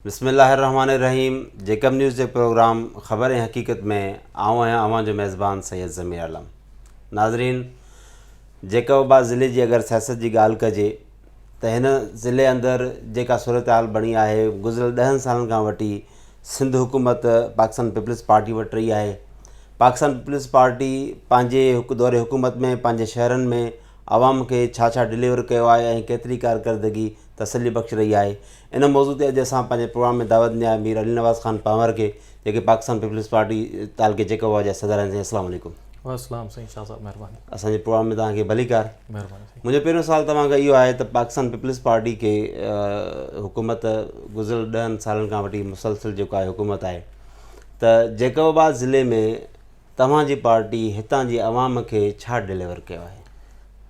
बिस्मिल्लाहिर्रहमानिर्रहीम। Jacob news के programme ख़बर ऐं हक़ीक़त में आऊं आहियां अवां जो मेज़बान सैयद ज़मीर आलम। नाज़रीन, जेकब आबाद ज़िले जी अगर सियासत जी ॻाल्हि कजे त हिन ज़िले अंदरि जेका सूरत हाल बणी आहे, गुज़िरियल 10 सालनि खां वठी सिंध हुकूमत पाकिस्तान पीपल्स पार्टी वटि रही आहे। पाकिस्तान पीपल्स पार्टी पंहिंजे दौरे हुकूमत में पंहिंजे शहरनि में आवाम खे छा छा डिलीवर कयो आहे ऐं केतिरी कारकर्दगी तसली बख़्श रही आहे। इन मौज़ू ते अॼु असां पंहिंजे प्रोग्राम में दावत ॾिनी आहे मीर अली नवाज़ ख़ान पांवर खे, जेके पाकिस्तान पीपल्स पार्टी तालके जेकब आबाद जा सदर आहिनि। अस्सलाम वालेकुम। वालेकुम साईं, शाह साहब महिरबानी। असांजे प्रोग्राम में तव्हांखे भलीकार। महिरबानी। मुंहिंजो पहिरियों सवाल तव्हांखां इहो आहे त पाकिस्तान पीपल्स पार्टी खे हुकूमत गुज़िरियल 10 सालनि खां वठी मुसलसिल जेको आहे हुकूमत आहे, त जेकब आबाद ज़िले में तव्हांजी पार्टी हितां जी आवाम खे छा डिलीवर कयो आहे?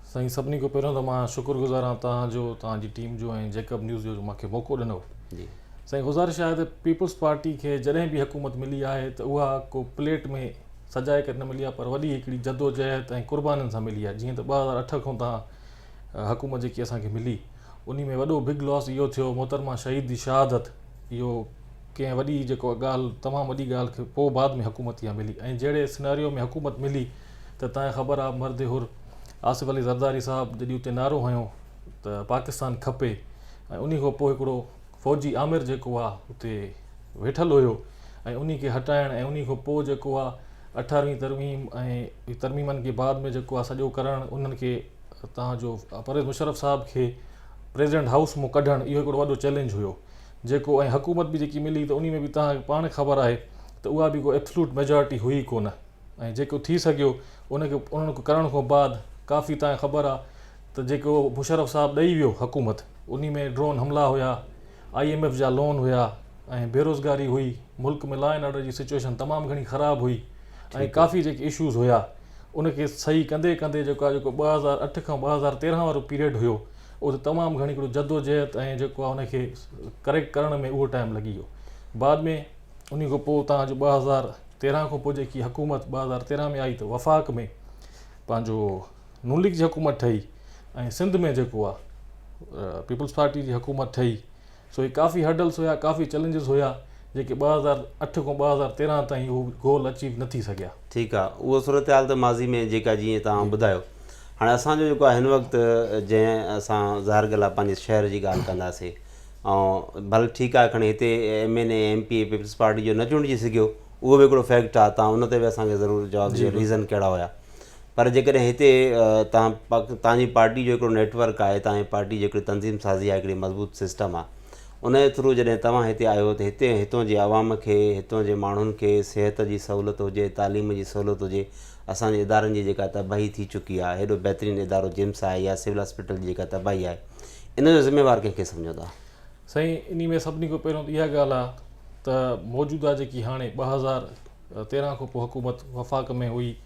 साईं, सभिनी खां पहिरियों त मां शुक्रगुज़ार आहियां तव्हांजी टीम जो ऐं जेकब न्यूज़ जो मूंखे मौक़ो ॾिनो। जी साईं, गुज़ारिश आहे त पीपल्स पार्टी खे जॾहिं बि हुकूमत मिली आहे त उहा को प्लेट में सजाए करे न मिली आहे, पर वॾी हिकिड़ी जदोजहद ऐं क़ुर्बानीनि सां मिली आहे। जीअं त 2008 खां तव्हां हुकूमत जेकी असांखे मिली, उन में वॾो बिग लॉस इहो थियो, मोहतरमा शहीद जी शहादत। इहो कंहिं वॾी जेको ॻाल्हि, तमामु वॾी ॻाल्हि खे पोइ बाद में हुकूमत इहा मिली। ऐं जहिड़े सिनेरियो में हुकूमत मिली त तव्हांखे ख़बर आहे, मर्द हुर आसिफ अली ज़रदारी साहब जॾहिं उते नारो हयो त पाकिस्तान खपे, ऐं उन खां पोइ हिकिड़ो फ़ौजी आमिर जेको आहे उते वेठल हुयो, ऐं उन खे हटाइण ऐं उन खां पोइ जेको आहे 18वीं तरमीम ऐं तरमीमनि खे बाद में जेको आहे सॼो करणु, उन्हनि खे तव्हांजो परवेज़ मुशर्रफ साहब खे प्रेसिडेंट हाउस मां कढणु, इहो हिकिड़ो वॾो चैलेंज हुयो जेको। ऐं हुकूमत बि जेकी मिली त उन में बि तव्हांखे पाण ख़बर आहे त उहा बि को एब्सलूट मेजॉरिटी हुई कोन, ऐं जेको थी सघियो उन्हनि करण खां बाद काफ़ी तव्हांखे ख़बर आहे त जेको मुशर्रफ साहब ॾेई वियो हुकूमत, उन में ड्रोन हमला हुया, IMF जा लोन हुया, ऐं बेरोज़गारी हुई, मुल्क में लॉ एंड ऑर्डर जी सिचुएशन तमामु घणी ख़राबु हुई, ऐं काफ़ी जेके इशूज़ हुया उनखे सही कंदे कंदे जेको 2008 खां 2013 वारो पीरियड हुयो, उहो त तमामु घणी हिकिड़ो जदोजहद ऐं जेको आहे उनखे करेक्ट करण में उहो टाइम लॻी वियो। बाद में उन खां पोइ तव्हांजो 2013 खां पोइ जेकी हुकूमत 2013 में आई त वफ़ाक़ में पंहिंजो नून लीग जी हुकूमत ठही, ऐं सिंध में जेको आहे पीपल्स पार्टी जी हुकूमत ठही। सो ही काफ़ी हर्डल्स हुया, काफ़ी चैलेंजिस हुया, जेके 2008 खां 2013 ताईं उहो गोल अचीव न थी सघिया। ठीकु आहे, उहो सूरत हाल त माज़ी में जेका जीअं तव्हां ॿुधायो। हाणे असांजो जेको आहे हिन वक़्तु जंहिं असां ज़ाहिर ॻाल्हि आहे पंहिंजे शहर जी ॻाल्हि कंदासीं, ऐं भले ठीकु आहे, खणी हिते MNA MP पीपल्स पार्टी जो न चूंडिजी सघियो, उहो बि हिकिड़ो फैक्ट आहे। तव्हां उन ते बि असांखे ज़रूरु जवाबु ॾियो रीज़न कहिड़ा हुया। पर जेकॾहिं हिते तव्हांजी पार्टी जो हिकिड़ो नेटवर्क आहे, तव्हांजी पार्टी जो हिकिड़ी तंज़ीम साज़ी आहे, हिकिड़ी मज़बूत सिस्टम आहे, उन जे थ्रू जॾहिं तव्हां हिते आयो त हितों जे आवाम खे, हितों जे माण्हुनि खे सिहत जी सहूलियत हुजे, तालीम जी सहूलियत हुजे, असांजे इदारनि जी जेका तबाही थी चुकी आहे, हेॾो बहितरीनु इदारो जिम्स आहे या सिविल हॉस्पिटल जी जेका तबाही आहे, इन जो ज़िम्मेवार कंहिंखे सम्झो था? साईं, इन में सभिनी खां पहिरियों त इहा ॻाल्हि आहे त मौजूदा जेकी हाणे 2013 खां पोइ हुकूमत वफ़ाक़ में हुई,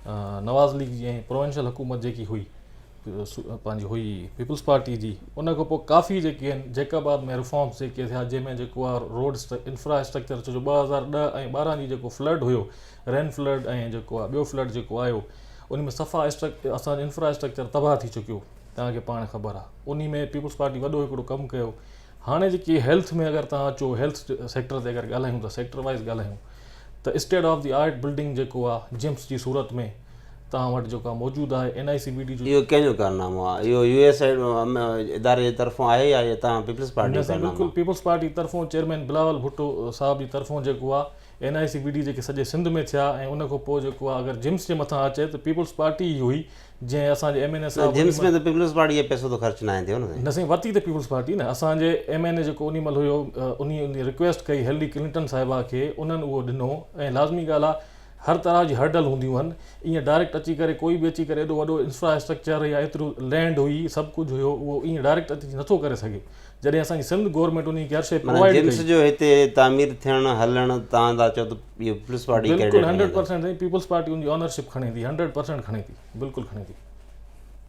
नवाज़ लीग जी ऐं प्रोविंशियल हुकूमत जेकी हुई पंहिंजी हुई पीपल्स पार्टी जी, उन खां पोइ काफ़ी जेके आहिनि जेकाबाद में रिफॉर्म्स जेके थिया, जंहिंमें जेको आहे रोड इंफ्रास्ट्रक्चर जो 2010 ऐं 12 जी जेको फ्लड हुयो, रेन फ्लड ऐं जेको आहे ॿियो फ्लड जेको आयो, उन में सफ़ा असांजो इंफ्रास्ट्रक्चर तबाह थी चुकियो, तव्हांखे पाण ख़बर आहे। उन में पीपल्स पार्टी वॾो हिकिड़ो कमु कयो। हाणे जेकी हेल्थ में अगरि तव्हां अचो, हेल्थ सेक्टर ते अगरि ॻाल्हायूं त सेक्टर वाइज़ ॻाल्हायूं त state of the art building जेको आहे जिम्स जी सूरत में तव्हां वटि जेको आहे मौजूदु आहे, NICBD जो। इहो कंहिंजो कारनामो आहे? इहो US इदारे जे तरफ़ां आहे या तव्हां पीपल्स पार्टी? बिल्कुलु पीपल्स पार्टी तरफ़ां चेयरमैन बिलावल भुट्टो साहब जी तरफ़ां जेको आहे NICBD जेके सॼे सिंध में थिया, ऐं उन खां पोइ जेको आहे अगरि जिम्स जे मथां अचे त पीपल्स पार्टी ई हुई, जंहिं असांजे MNA साहब। जिम्स में त पीपल्स पार्टी जो पैसो त ख़र्च न थियो न साईं, वरिती त पीपल्स पार्टी न। असांजे MNA जेको उन महिल हुयो, उन रिक्वेस्ट कई हेलरी क्लिंटन साहिबा खे, उन्हनि उहो ॾिनो। ऐं लाज़मी ॻाल्हि आहे, हर तरह जी हर्डल हूंदियूं आहिनि, ईअं डायरेक्ट अची करे कोई बि अची करे एॾो वॾो इंफ्रास्ट्रक्चर या एतिरो लैंड हुई, सभु कुझु हुयो, उहो ईअं डायरेक्ट अची नथो करे सघे। जॾहिं असांजी सिंध गवर्नमेंट उन खे हर शइ प्रोवाइड कई। जिम्स जो हिते तामीर थियणु हलणु तव्हां था चओ त इहो पीपल्स पार्टी बिल्कुलु 100% पीपल्स पार्टी उनजी ऑनरशिप खणे थी, 100% खणे थी, बिल्कुलु खणे थी।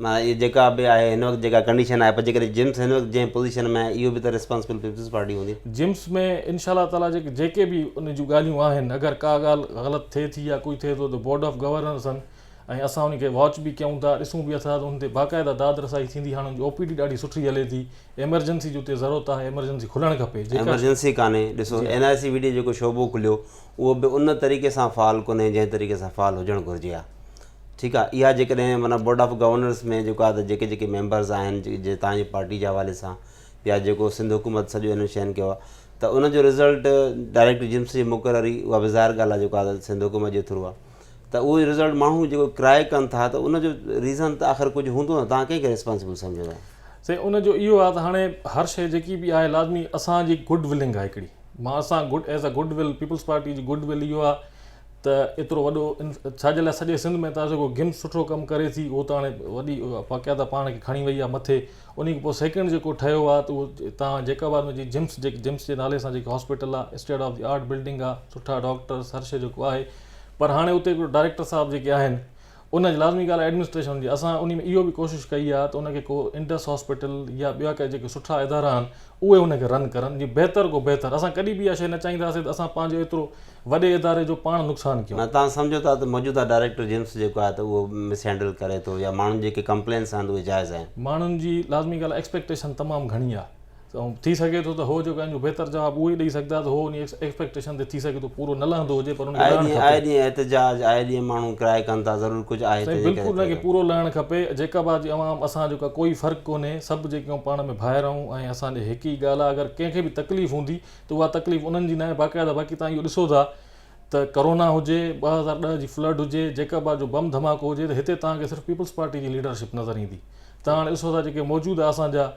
माना इहा जेका बि आहे हिन वक़्तु जेका कंडीशन आहे, पर जेकॾहिं जिम्स हिन वक़्तु जंहिं पोज़ीशन में आहे, इहो बि त रिस्पॉन्सिबल पीपल्स पार्टी हूंदी। जिम्स में इंशाअल्लाह ताला जेके बि उन जूं ॻाल्हियूं आहिनि, अगरि का ॻाल्हि ग़लति थिए थी या कोई थिए थो त बोर्ड ऑफ गवर्नर्स आहिनि, ऐं असां उनखे वॉच बि कयूं था, ॾिसूं बि था, हुन ते बाक़ाइदा दाद रसाई थींदी। हाणे OPD ॾाढी सुठी हले थी, एमरजेंसी जो उते ज़रूरत आहे, एमरजेंसी खुलणु खपे। एमरजेंसी कान्हे, ॾिसो NIC VD जेको शोबो खुलियो उहो बि उन तरीक़े सां फ़ाल कोन्हे जंहिं तरीक़े सां फ़ाल हुजणु घुरिजे आहे। ठीकु आहे, इहा जेकॾहिं माना बोर्ड ऑफ गवर्नर्स में जेको आहे त जेके मेंबर्स आहिनि जे तव्हांजी पार्टी जे हवाले सां या जेको सिंध हुकूमत सॼो इनिशिएशन कयो आहे त उनजो रिज़ल्ट डायरेक्ट जिम्स जी मुक़ररी उहा बि ज़ाहिर ॻाल्हि आहे जेको आहे सिंध हुकूमत जे थ्रू आहे, त उहो रिज़ल्ट माण्हू जेको क्राए कनि था त उनजो रीज़न त आख़िर कुझु हूंदो न। तव्हां कंहिंखे रिस्पॉन्सिबल सम्झो था? साईं उनजो इहो आहे त हाणे हर शइ जेकी बि आहे लाज़मी असांजी गुड विलिंग आहे हिकिड़ी। असां as a goodwill Peoples Party जी गुड विल इहो आहे त एतिरो वॾो छाजे लाइ सॼे सिंध में तव्हां जेको गिम्स सुठो कमु करे थी उहो त हाणे वॾी बाक़ाइदा पाण खे खणी वई आहे मथे। उन खां पोइ सेकेंड जेको ठहियो आहे त उहो तव्हां जेकाबाद में जी जिम्स जे नाले सां जेकी हॉस्पिटल आहे, state of the art building आहे, सुठा डॉक्टर्स, हर शइ जेको आहे। पर हाणे उते हिकिड़ो डायरेक्टर साहब जेके आहिनि उनजी लाज़मी ॻाल्हि आहे एडमिनिस्ट्रेशन जी। असां उन में इहो बि कोशिशि कई आहे त उनखे को इंडस हॉस्पिटल या ॿिया के जेके सुठा इदारा आहिनि उहे उनखे रन करनि जीअं बहितर को बहितर। असां कॾहिं बि इहा शइ न चाहींदासीं त असां पंहिंजो एतिरो वॾे इदारे जो पाण नुक़सानु कयूं। तव्हां सम्झो था त मौजूदा डायरेक्टर जिम्स जेको आहे त उहो मिसहैंडल करे थो या माण्हुनि जेके कंप्लेंट्स आहिनि उहे जाइज़ आहिनि? माण्हुनि जी लाज़मी ॻाल्हि आहे एक्सपेक्टेशन तमामु घणी आहे ऐं थी सघे थो त हो जेको पंहिंजो बहितर जवाबु उहे ॾेई सघंदा त हो उन एक्सपेक्टेशन ते थी सघे थो पूरो न लहंदो हुजे। पर आए ॾींहुं एहतजाज, आए ॾींहुं माण्हू क्राए कनि था, ज़रूरु कुझु आहे बिल्कुलु उनखे पूरो लहणु खपे। जेकाबाद जी अवाम असां जेको आहे कोई फ़र्क़ु कोन्हे, सभु जेके पाण में भाइर आहियूं ऐं असांजे हिकु ई ॻाल्हि आहे अगरि कंहिंखे बि तकलीफ़ हूंदी त उहा तकलीफ़ उन्हनि जी न आहे बाक़ाइदा। बाक़ी तव्हां इहो ॾिसो था त कोरोना हुजे, 2010 जी फ्लड हुजे, जेकाबाद जो बम धमाको हुजे, त हिते तव्हांखे सिर्फ़ु पीपल्स पार्टी जी लीडरशिप नज़र ईंदी। तव्हां हाणे ॾिसो था जेके मौजूदु आहे असांजा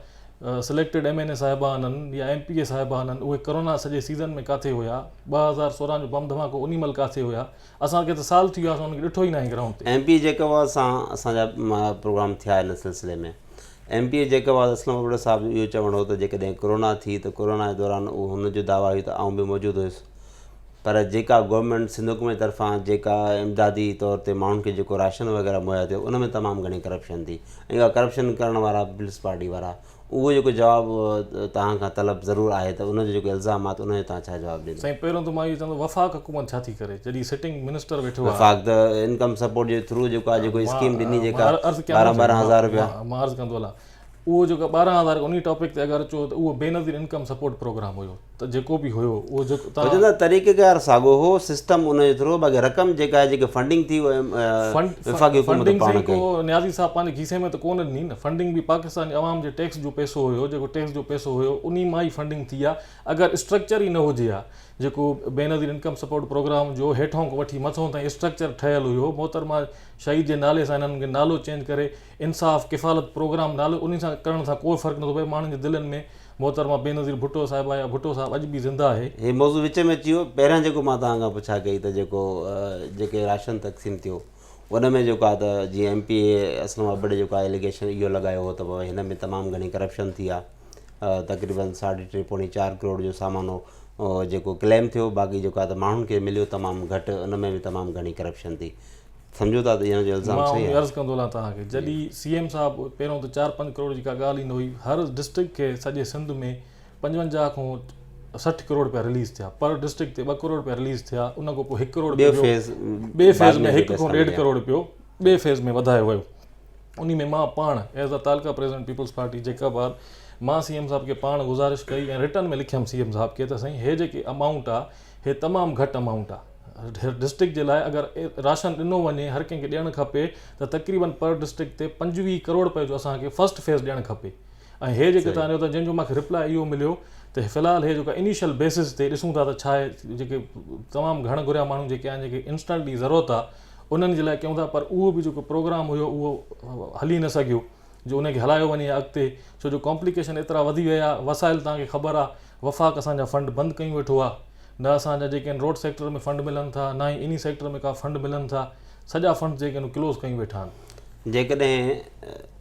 सिलेक्टेड MNA साहिबान आहिनि या MPA साहिबान आहिनि, उहे कोरोना सॼे सीज़न में किथे हुया, 2016 जो बम धमाको उन महिल किथे हुया, असांखे त साल थी वियो आहे, असां उनखे ॾिठो ई न आहे ग्राउंड ते। MP जेकब सां असांजा प्रोग्राम थिया हिन सिलसिले में। MP जेकब असलम साहिबु इहो चवणो हो त जेकॾहिं कोरोना थी त कोरोना जे दौरान उहो हुनजो दावा हुई त आउं बि मौजूदु हुयुसि, पर जेका गवर्नमेंट सिंध हुकूमत तरफ़ां जेका इमदादी तौर ते माण्हुनि खे जेको राशन वग़ैरह मुहैया थियो उन में तमामु घणी करप्शन थी ऐं उहा करप्शन करण वारा पीपल्स पार्टी वारा उहो जेको जवाबु तव्हां खां तलब ज़रूरु आहे त उनजो जेको इल्ज़ाम आहे त उनजो तव्हां छा जवाबु ॾींदा? साईं पहिरियों त मां इहो चवंदो वफ़ाक़ हुकूमत छा थी करे जॾहिं सिटिंग मिनिस्टर वेठो आहे। वफ़ाक़ त इनकम सपोर्ट जे थ्रू जेको आहे जेको स्कीम ॾिनी जेका 12,000 रुपया मां अर्ज़ु कंदो हलां, उहो जेको 12,000 उन टॉपिक ते अगरि अचो त उहो बेनज़ीर इनकम सपोर्ट प्रोग्राम हुयो त जेको बि हुयो उहो जेको तरीक़ेकार साॻियो हो सिस्टम उनजे थ्रू बाक़ी रक़म जेका आहे जेके फंडिंग थी फंडिंग को न्याज़ी साहब पंहिंजे खीसे में त कोन ॾिनी न। फंडिंग बि पाकिस्तानी अवाम जे टैक्स जो पैसो हुयो, जेको टैक्स जो पैसो हुयो उन मां ई फंडिंग थी आहे। अगरि स्ट्रक्चर ई न हुजे हा जेको बेनज़ीर इनकम सपोर्ट प्रोग्राम जो हेठों खां वठी मथों ताईं स्ट्रक्चर ठहियलु हुयो, मोहतरमा शहीद जे नाले सां इन्हनि खे नालो चेंज करे इंसाफ़ किफ़ालत प्रोग्राम नालो उन सां करण सां कोई फ़र्क़ु नथो पए। माण्हुनि जे दिलनि में मोहतरमा बेनज़ीर भुट्टो साहिबा या भुट्टो साहिबु अॼु बि ज़िंदा आहे। हे मौज़ू विच में अची वियो। पहिरियां जेको मां तव्हां खां पुछा कई त जेको जेके राशन तक़सीम थियो उन में जेको आहे त जीअं MPA असलम अबड़े जेको आहे एलिगेशन इहो लॻायो हो त हिन में तमामु घणी करप्शन थी आहे, तक़रीबन 3.5-4 करोड़ जो सामान जेको क्लेम थियो, बाक़ी जेको आहे त माण्हुनि खे मिलियो तमामु घटि, उन में बि तमामु घणी करप्शन थी। सम्झो था त हिन जो इल्ज़ाम सही आहे? अर्ज़ु कंदो आहियां तव्हांखे जॾहिं CM साहिबु पहिरियों त 4-5 करोड़ जी का ॻाल्हि ई न हुई। हर डिस्ट्रिक्ट खे सॼे सिंध में 55 खां 60 करोड़ रुपया रिलीज़ थिया, पर डिस्ट्रिक्ट ते 2 करोड़ रुपया रिलीज़ थिया। उन खां पोइ 1 करोड़ ॿिए फेज़ में 1 खां 1.5 करोड़ रुपयो ॿिए फेज़ में वधायो वियो। उन में मां पाण as a taluka president Peoples Party Jacobabad मां CM साहिब खे पाण गुज़ारिश कई ऐं रिटर्न में लिखियमि CM साहिब खे त साईं हे जेके अमाउंट आहे हे तमामु घटि अमाउंट आहे। डिस्ट्रिक्ट जे लाइ अगरि राशन ॾिनो वञे हर कंहिंखे ॾियणु खपे त तक़रीबन पर डिस्ट्रिक्ट ते 25 करोड़ रुपए जो असांखे फस्ट फेज़ ॾियणु खपे। ऐं हे जेके तव्हां ॾियो त जंहिंजो मूंखे रिप्लाई इहो मिलियो त फ़िलहालु हे जेको इनिशियल बेसिस ते ॾिसूं था त छा आहे जेके तमामु घण घुरिया माण्हू जेके आहिनि जेके इंस्टेंटली ज़रूरत आहे उन्हनि जे लाइ कयूं था, पर उहो बि जेको प्रोग्राम हुयो उहो हली न सघियो जो उनखे हलायो वञे अॻिते, छो जो कॉम्प्लिकेशन एतिरा वधी विया। वसाइल तव्हांखे ख़बर आहे, वफ़ाक़ असांजा फंड बंदि कयूं वेठो आहे, न असांजा जेके आहिनि रोड सेक्टर में फंड मिलनि था, न ई इन सेक्टर में का फंड मिलनि था, सॼा फंड जेके आहिनि क्लोज़ कयूं वेठा आहिनि। जेकॾहिं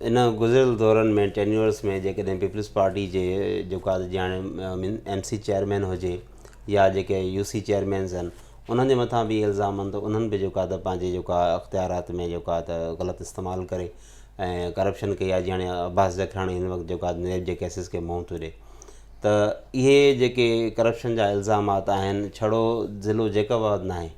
इन गुज़िरियल दौरनि में टेन्यूअर्स में जेकॾहिं पीपल्स पार्टी जे जेको आहे जीअं हाणे MC चेयरमैन हुजे या जेके UC चेयरमैन्स आहिनि उन्हनि जे मथां बि इल्ज़ाम आहिनि त उन्हनि बि जेको आहे त पंहिंजे जेको आहे अख़्तियारात में जेको आहे त ग़लति इस्तेमालु करे ऐं करप्शन कई आहे। जीअं हाणे अब्बास जखराणी हिन वक़्तु जेको आहे नेब जे केसिस खे मुंहुं थो ॾिए, त इहे जेके करप्शन जा इल्ज़ामात आहिनि छड़ो ज़िलो जेकाबाद न आहे,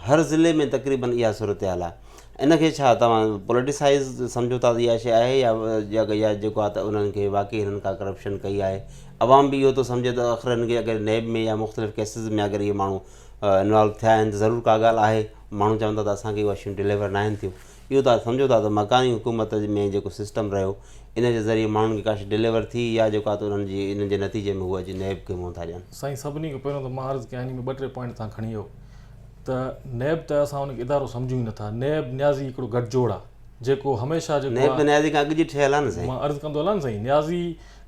हर ज़िले में तक़रीबन इहा सूरत हाल आहे। इनखे छा तव्हां पॉलिटिसाइज़ सम्झो था इहा शइ आहे या जेको आहे त उन्हनि खे वाक़ई हिननि का करप्शन कई आहे? अवाम बि इहो थो सम्झे त आख़िर हिनखे अगरि नैब में या मुख़्तलिफ़ केसिस में अगरि इहे माण्हू इन्वॉल्व थिया आहिनि त ज़रूरु का ॻाल्हि आहे। माण्हू चवनि था त असांखे उहा शयूं डिलीवर न आहिनि थियूं। इहो तव्हां सम्झो था त मकानी हुकूमत में जेको सिस्टम रहियो इन जे ज़रिए माण्हुनि खे का शइ डिलीवर थी या जेको आहे त उन्हनि जी इन जे नतीजे में उहा अॼु नैब खे मुंहुं था ॾियनि? साईं सभिनी खां पहिरियों त मां अर्ज़ु कयां में 2-3 पॉइंट तव्हां खणी वियो त नैब त असां हुनखे इदारो सम्झूं ई नथा। नैब न्याज़ी हिकिड़ो गठजोड़ आहे जेको हमेशह जेको नैब त न्याज़ी खां अॻु जी ठहियलु आहे न साईं। मां अर्ज़ु कंदो हलां न साईं, न्याज़ी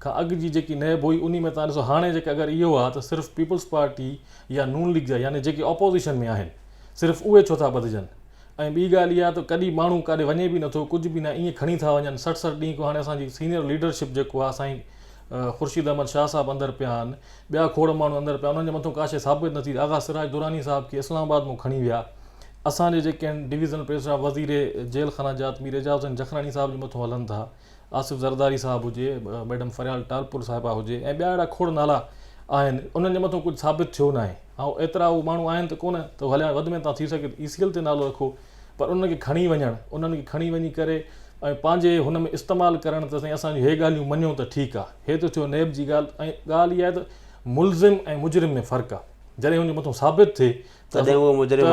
खां अॻु जी जेकी नैब हुई उन में तव्हां ॾिसो हाणे जेके अगरि इहो आहे त सिर्फ़ु पीपल्स पार्टी या नून लीग जा यानी जेके ऑपोज़िशन में आहिनि सिर्फ़ु उहे छो था ॿधिजनि। ऐं ॿी ॻाल्हि इहा त कॾहिं माण्हू काॾे वञे बि नथो, कुझु बि न, ईअं खणी था वञनि 60 ॾींहं खां। हाणे असांजी सीनियर लीडरशिप जेको आहे साईं ख़ुर्शीद अहमद शाह साहिबु अंदरि पिया आहिनि, ॿिया खोड़ माण्हू अंदरि पिया, उन्हनि जे मथां का शइ साबित न थी। आगा सिराज दुरानी साहिब खे इस्लामाबाद में खणी विया। असांजे जेके आहिनि डिवीज़नल प्रेसिडेंट वज़ीर जेल ख़ानाजात मीर एजाज़ जखरानी साहिब जे मथां हलनि था, आसिफ़ ज़रदारी साहिबु हुजे, मैडम फरियाल टालपुर साहिबा हुजे, ऐं ॿिया अहिड़ा खोड़ नाला आहिनि, उन्हनि जे मथां कुझु साबित थियो न आहे। ऐं एतिरा उहे माण्हू आहिनि त कोन त हलिया वधि में तव्हां थी सघे ECL ते नालो रखो, पर उनखे खणी वञणु, उन्हनि खे खणी वञी करे ऐं पंहिंजे हुन में इस्तेमालु करणु त साईं असांजी हे ॻाल्हियूं मञूं त ठीकु आहे। हे त थियो नैब जी ॻाल्हि। ऐं ॻाल्हि इहा आहे त मुलज़िम ऐं मुजरिम में फ़र्क़ु आहे। जॾहिं हुनजे मथां साबित थिए तॾहिं उहो मुजरिम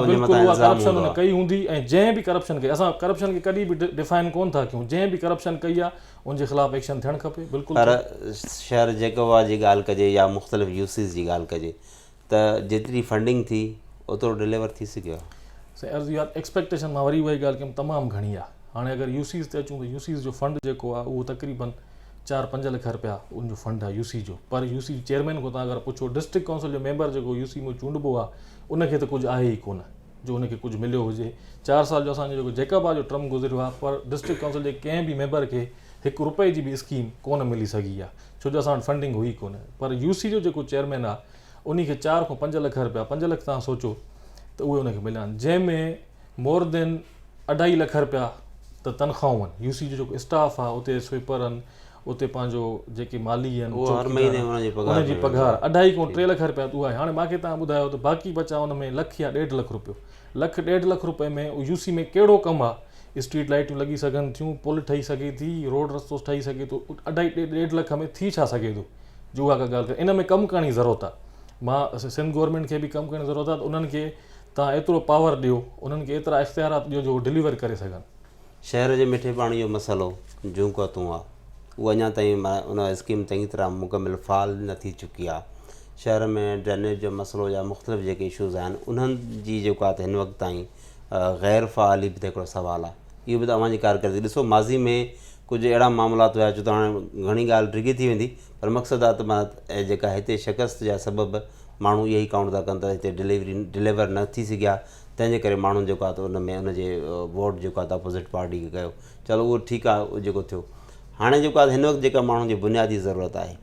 बिल्कुलु उहा करप्शन हुन कई हूंदी। ऐं जंहिं बि करप्शन कई, असां करप्शन खे कॾहिं बि डिफाइन कोन था कयूं, जंहिं बि करप्शन कई आहे उनजे ख़िलाफ़ु एक्शन थियणु खपे। बिल्कुलु। पर शहर जेकब जी ॻाल्हि कजे या मुख़्तलिफ़ यूसीस जी ॻाल्हि कजे त जेतिरी फंडिंग थी ओतिरो डिलीवर थी सघियो आहे? साईं अर्ज़ु इहा एक्सपेक्टेशन मां वरी उहा ॻाल्हि कयमि तमामु घणी आहे। हाणे अगरि यूसीस ते अचूं त यूसीस जो फंड जेको आहे उहो तक़रीबन 4-5 लख रुपया उनजो फंड आहे यूसी जो। पर यूसी चेयरमैन खां तव्हां अगरि पुछो, डिस्ट्रिक्ट काउंसिल जो मेंबर जेको यूसी में चूंडबो आहे उनखे त कुझु आहे ई कोन जो उनखे कुझु मिलियो हुजे। 4 साल जो असांजो जेको जेकब आहे जो टर्म गुज़रियो आहे, पर डिस्ट्रिक्ट काउंसिल जे कंहिं बि मेंबर खे ₹1 जी बि स्कीम कोन मिली सघी आहे, छो जो असां वटि फंडिंग हुई कोन। पर यूसी जो जेको चेयरमैन आहे उनखे 4 खां 5 लख रुपया, 5 लख तव्हां सोचो त उहे उनखे मिलिया आहिनि, जंहिंमें मोर देन 2.5 लख रुपया त तनख़्वाहूं आहिनि। यूसी जो जेको स्टाफ आहे उते स्वीपर आहिनि, उते पंहिंजो जेके माली आहिनि उनजी पघार 2.5 खां 3 लख रुपया उहा आहे। हाणे मूंखे तव्हां ॿुधायो त बाक़ी बचा हुन में 1 या 1.5 लख रुपयो, 1.5 लख रुपए में यूसी में कहिड़ो कमु आहे? स्ट्रीट लाइटियूं लॻी सघनि थियूं, पुल ठही सघे थी, रोड रस्तो ठही सघे थो, 2.5 लख में थी छा सघे थो जो उहा का ॻाल्हि करे। इन में कमु करण जी ज़रूरत आहे। मां सिंध गवर्नमेंट खे बि कमु करण जी ज़रूरत आहे त उन्हनि खे तव्हां एतिरो पावर ॾियो, उन्हनि खे एतिरा इख़्तियारात ॾियो जो डिलीवर करे सघनि। शहर जे मिठे पाणी जो मसइलो जूं आहे उहा अञा ताईं उन स्कीम चङी तरह मुकमिल फ़ाल न थी चुकी आहे। शहर में ड्रेनेज जो मसइलो या मुख़्तलिफ़ जेके इशूज़ आहिनि उन्हनि जी जेको आहे त हिन वक़्तु ताईं ग़ैर फ़ाली बि त हिकिड़ो सुवालु आहे। इहो बि तव्हांजी कारकरदगी ॾिसो, माज़ी में कुझु अहिड़ा मामलात हुया जो त हाणे घणी ॻाल्हि डिघी थी वेंदी, पर मक़सदु आहे त मां जेका हिते शिकस्त जा सबबु माण्हू इहे ई काउंट था कनि त हिते डिलीवर न थी सघिया, तंहिंजे करे माण्हुनि जेको आहे त उन में उनजे वोट जेको आहे त अपोज़िट पार्टी खे कयो। चलो उहो ठीकु आहे, उहो जेको थियो। हाणे जेको आहे हिन वक़्तु जेका माण्हुनि जी बुनियादी ज़रूरत आहे,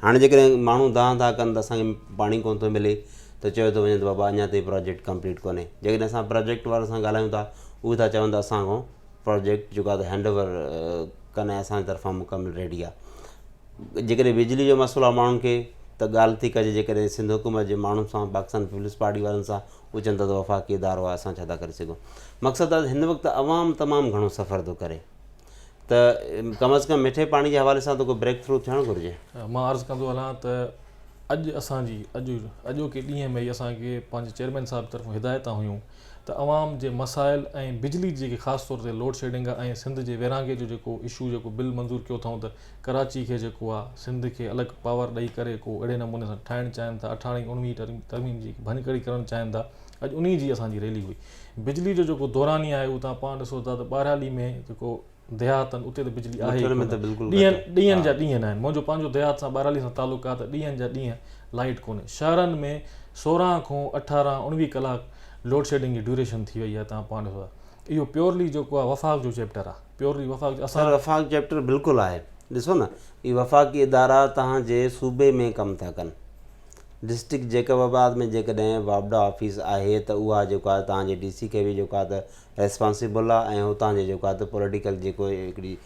हाणे जेकॾहिं माण्हू दांह था कनि त असांखे पाणी कोन थो मिले त चयो थो वञे त बाबा अञा ताईं प्रोजेक्ट कंप्लीट कोन्हे। जेकॾहिं असां प्रोजेक्ट वारनि सां ॻाल्हायूं था उहे था चवनि त असां खां प्रोजेक्ट जेको आहे त हैंडओवर कनि ऐं असांजी तरफ़ां मुकमिल रेडी आहे। जेकॾहिं बिजली जो मसइलो आहे माण्हुनि खे त ॻाल्हि थी कजे, जेकॾहिं सिंध हुकूमत जे माण्हुनि सां पाकिस्तान पीपल्स पार्टी वारनि सां उहे चवनि था त वफ़ाक़ी इदारो आहे, असां छा था करे सघूं। मक़सदु आहे हिन वक़्तु अवाम तमामु घणो सफ़र थो करे, त कम अज़ कम मिठे पाणी जे हवाले सां त को ब्रेक थ्रू थियणु घुरिजे। मां अर्ज़ु कंदो हलां त अॼु असांजी अॼोके ॾींहं में ई असांखे पंहिंजे चेयरमैन साहिब तरफ़ां हिदायतां हुयूं त अवाम जे मसाइल ऐं बिजली जेके ख़ासि तौर ते लोड शेडिंग आहे ऐं सिंध जे विरहांगे जो जेको इशू जेको बिल मंज़ूरु कयो अथऊं त कराची खे जेको आहे सिंध खे अलॻि पावर ॾेई करे को अहिड़े नमूने सां ठाहिणु चाहिनि था, 18-19 तरमीम जी भञकड़ी करणु चाहिनि था। अॼु उन जी असांजी रैली हुई। बिजली जो जेको दौरानी आहे उहो तव्हां पाण ॾिसो था त ॿारहाली में जेको देहात आहिनि उते त बिजली आहे, ॾींहंनि जा ॾींहं न आहिनि। मुंहिंजो पंहिंजो देहात सां ॿारहाली सां तालुक़ु आहे त ॾींहंनि जा ॾींहं लाइट कोन्हे। शहरनि में 16 खां 18-19 कलाक लोड शेडिंग जी ड्यूरेशन थी वई आहे। तव्हां पाण ॾिसो था इहो प्योरली जेको आहे वफ़ाक़ जो चैप्टर आहे, प्योरली वफ़ाक़ असां वफ़ाक़ चैप्टर बिल्कुलु आहे। ॾिसो न, इहे वफ़ाक़ी इदारा तव्हांजे सूबे में कमु था कनि। डिस्ट्रिक्ट जेकब आबाद में जेकॾहिं वापडा ऑफिस आहे त उहा जेको आहे तव्हांजे DC खे बि जेको आहे त रेस्पॉन्सिबल आहे ऐं हुतां जे जेको आहे त पॉलिटिकल जेको हिकिड़ी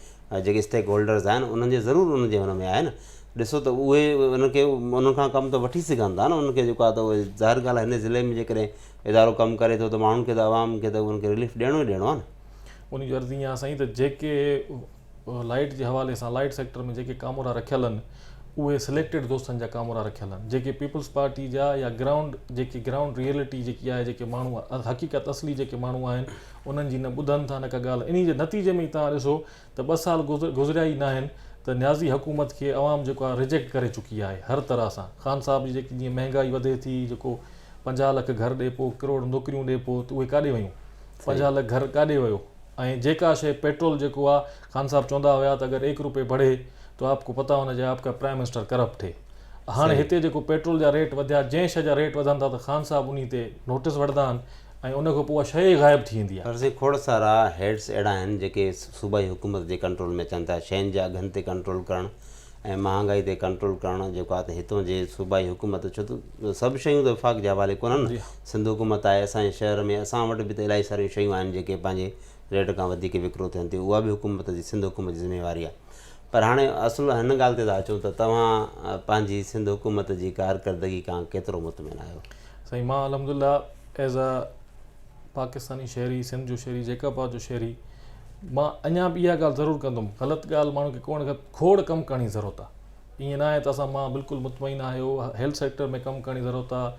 जेके स्टेक होल्डर्स आहिनि उन्हनि जे ज़रूरु उनजे हुन में आहे न। ॾिसो त उहे उनखे उन्हनि खां कमु त वठी सघनि था न, उनखे जेको आहे त उहे ज़ाहिर ॻाल्हि आहे हिन ज़िले में जेकॾहिं इदारो कमु करे थो त माण्हुनि खे त आवाम खे त उनखे रिलीफ ॾियणो ई ॾियणो आहे न। उन जी अर्ज़ी आहे साईं त जेके लाइट जे हवाले सां लाइट सेक्टर में जेके कामोरा रखियल आहिनि उहे सिलेक्टेड दोस्तनि जा कामोरा रखियल आहिनि, जेके पीपल्स पार्टी जा या ग्राउंड रियलिटी जेकी आहे, जेके माण्हू हक़ीक़त असली जेके माण्हू आहिनि उन्हनि जी न ॿुधनि था न का ॻाल्हि। इन जे नतीजे में तव्हां ॾिसो त 2 साल गुज़रिया ई न आहिनि त न्याज़ी हुकूमत खे अवाम जेको आहे रिजेक्ट करे चुकी आहे हर तरह सां। ख़ान साहब जी जेकी जीअं महांगाई वधे थी, जेको 50 लाख घर ॾिए पियो, करोड़ नौकरियूं ॾिए पियो, त उहे काॾे वियूं? 50 लाख घर काॾे वियो? ऐं जेका शइ पेट्रोल जेको आहे ख़ान साहब चवंदा हुया त अगरि 1 रुपए बढ़े तो आपको पता होना चाहिए आपका प्राइम मिनिस्टर करप्ट थे। हाणे हिते जेको पेट्रोल जा रेट वधिया, जंहिं शइ जा रेट वधनि था त ख़ान साहब उन ते नोटिस वठंदा आहिनि ऐं उन खां पोइ शइ ई ग़ाइबु थी वेंदी आहे। खोड़ सारा हेड्स अहिड़ा आहिनि जेके सूबाई हुकूमत जे कंट्रोल में अचनि था, शयुनि जे अघनि ते कंट्रोल करणु ऐं महांगाई ते कंट्रोल करणु जेको आहे त हितां जे सूबाई हुकूमत, छो त सभु शयूं त वफ़ाक़ जे हवाले कोन्हनि। सिंध हुकूमत आहे असांजे शहर में, असां वटि बि त इलाही सारियूं शयूं आहिनि जेके पंहिंजे रेट खां वधीक विकिरो थियनि थियूं, उहा बि हुकूमत जी सिंध हुकूमत जी ज़िम्मेवारी आहे। पर हाणे असुलु हिन ॻाल्हि ते था अचूं त तव्हां पंहिंजी सिंध हुकूमत जी कारकर्दगी खां केतिरो मुतमिन आहियो? साईं मां अल्हम्दुलिल्लाह एज़ अ पाकिस्तानी शहरी, सिंध जो शहरी, जेकब जो शहरी, मां अञा बि इहा ॻाल्हि ज़रूरु कंदुमि, ग़लति ॻाल्हि माण्हू खे कोन खोड़ कमु करण जी ज़रूरत आहे। ईअं न आहे त असां मां बिल्कुलु मुतमइन आहियो, हेल्थ सेक्टर में कमु करण जी ज़रूरत आहे,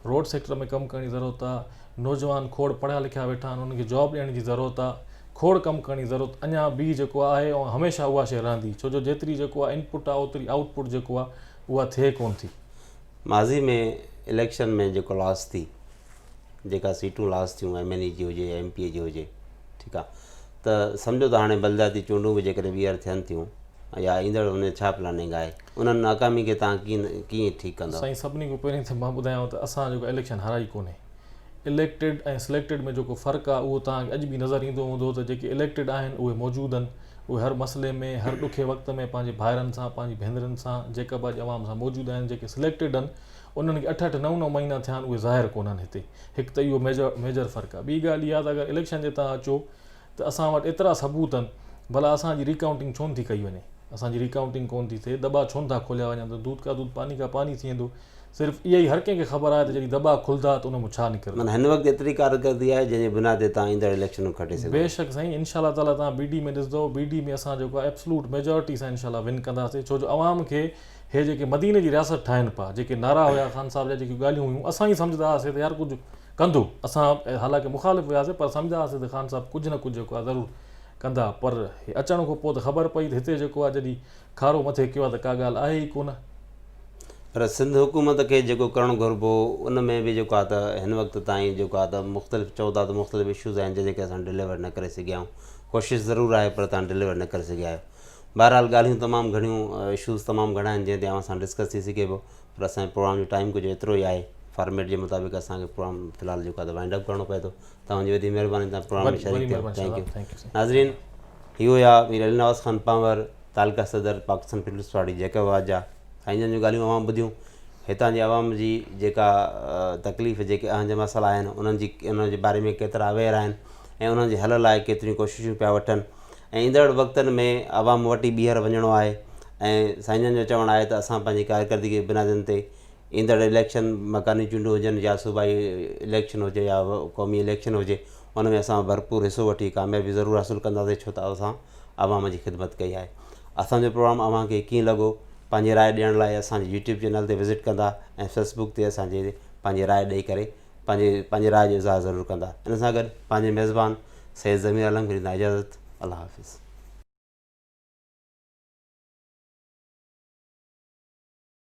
रोड सेक्टर में कमु करण जी ज़रूरत आहे, नौजवान खोड़ पढ़िया लिखिया वेठा आहिनि, उन्हनि खे जॉब ॾियण जी ज़रूरत आहे, खोड़ कमु करण जी ज़रूरत अञा बि जेको आहे ऐं हमेशह उहा शइ रहंदी, छो जो जेतिरी जेको आहे इनपुट आहे ओतिरी आउटपुट जेको आहे उहा थिए कोन थी। माज़ी में इलेक्शन में जेको लॉस थी, जेका सीटूं लॉस थियूं MNE जी हुजे MP जी हुजे, ठीकु आहे, त सम्झो त हाणे बलदियाती चूंडूं बि जेकॾहिं ॿीहर थियनि थियूं या ईंदड़ उन छा प्लानिंग आहे, उन्हनि नाकामी खे तव्हां कीअं ठीकु कंदव? साईं सभिनी खां पहिरीं त मां ॿुधायांव त असां जेको इलेक्शन हाराई कोन्हे। इलेक्टेड ऐं सिलेक्टेड में जेको फ़र्क़ु आहे उहो तव्हांखे अॼु बि नज़र ईंदो हूंदो त जेके इलेक्टेड आहिनि उहे मौजूदु आहिनि, उहे हर मसइले में, हर ॾुखे वक़्त में पंहिंजे भाइरनि सां, पंहिंजी भेनरुनि सां, जेकब जी अवाम सां मौजूदु आहिनि। जेके सिलेक्टेड आहिनि उन्हनि खे 8-8, 9-9 महीना थिया आहिनि, उहे ज़ाहिर कोन आहिनि हिते। हिकु त इहो मेजर फ़र्क़ु आहे। ॿी ॻाल्हि इहा त अगरि इलेक्शन जे तव्हां अचो त असां वटि एतिरा सबूत आहिनि, भला असांजी रिकाउंटिंग छो नथी कई वञे? असांजी रिकाउंटिंग कोन थी थिए, दॿा छो नथा खोलिया वञनि? त दूध का दूध पानी का पानी थी वेंदो। सिर्फ़ु इहा ई हर कंहिंखे ख़बर आहे त जॾहिं दॿा खुलंदा त उन मां छा निकिरंदो। माना हिन वक़्तु एतिरी कारकर्दी आहे जंहिंजे बिना ते तव्हां ईंदड़ इलेक्शन खटे सघो? बेशक साईं, इंशाअल्लाह ताला तव्हां BD में ॾिसंदो, BD में असां जेको आहे एब्सलूट मेजॉरिटी सां इंशाअल्लाह विन कंदासीं, छो जो अवाम खे हे जेके मदीने जी रियासत ठाहिनि पिया, जेके नारा हुया ख़ान साहब जा, जेकी ॻाल्हियूं हुयूं, असां ई सम्झंदा हुआसीं त यार कुझु कंदो। असां हालांकि मुखालिफ़ हुआसीं पर सम्झंदा हुआसीं त ख़ान साहब कुझु न कुझु जेको आहे ज़रूरु कंदा। पर अचण खां पोइ त ख़बर पई त हिते जेको आहे जॾहिं खारो मथे कयो आहे त का ॻाल्हि आहे ई कोन। पर सिंध हुकूमत खे जेको करणु घुरिबो उन में बि जेको आहे त हिन वक़्तु ताईं जेको आहे त मुख़्तलिफ़ चओ था त मुख़्तलिफ़ इशूज़ आहिनि जेके असां डिलीवर न करे सघिया आहियूं। कोशिशि ज़रूरु आहे पर तव्हां डिलीवर न करे सघिया आहियो। बहरहाल ॻाल्हियूं तमामु घणियूं, इशूज़ तमामु घणा आहिनि जंहिं ते असां डिस्कस थी सघे पियो, पर असांजे प्रोग्राम जो टाइम कुझु एतिरो ई आहे। फॉर्मेट जे मुताबिक़ असांखे प्रोग्राम फ़िलहालु जेको आहे त वाइंड अप करणो पए थो। तव्हांजी वॾी महिरबानी, तव्हां प्रोग्राम में शरीक थियो। Thank U. नाज़रीन, इहो हुया मीर अली नवाज़ ख़ान पांवर, तालका सदर पाकिस्तान पीपल्स पार्टी जेकब जा। साईं जन जूं ॻाल्हियूं अवाम ॿुधियूं। हितां जे अवाम जी जेका तकलीफ़, जेके अहम मसइला आहिनि उन्हनि जे बारे में केतिरा अवेयर आहिनि ऐं उन्हनि जे हल लाइ केतिरियूं कोशिशूं पिया वठनि ऐं ईंदड़ वक़्तनि में अवाम वटि ॿीहर वञिणो आहे। ऐं साईं जन जो चवणु आहे त असां पंहिंजी कारकर्दगी के बुनियादनि ते ईंदड़ इलेक्शन, मकानी चूंडूं हुजनि या सूबाई इलेक्शन हुजे या क़ौमी इलेक्शन हुजे, उन में असां भरपूर हिसो वठी कामयाबी ज़रूरु हासिलु कंदासीं, छो त असां अवाम जी ख़िदमत कई आहे। असांजो प्रोग्राम अव्हांखे कीअं लॻो, पंहिंजी राय ॾियण लाइ असांजे YouTube चैनल ते विज़िट कंदा ऐं Facebook ते असांजे पंहिंजी राय ॾेई करे पंहिंजे राय जो इज़हार ज़रूरु कंदा। इन सां गॾु पंहिंजे मेज़बान सैयद ज़मीर आलम खे ॾींदा इजाज़त। अल्लाह हाफ़िज़।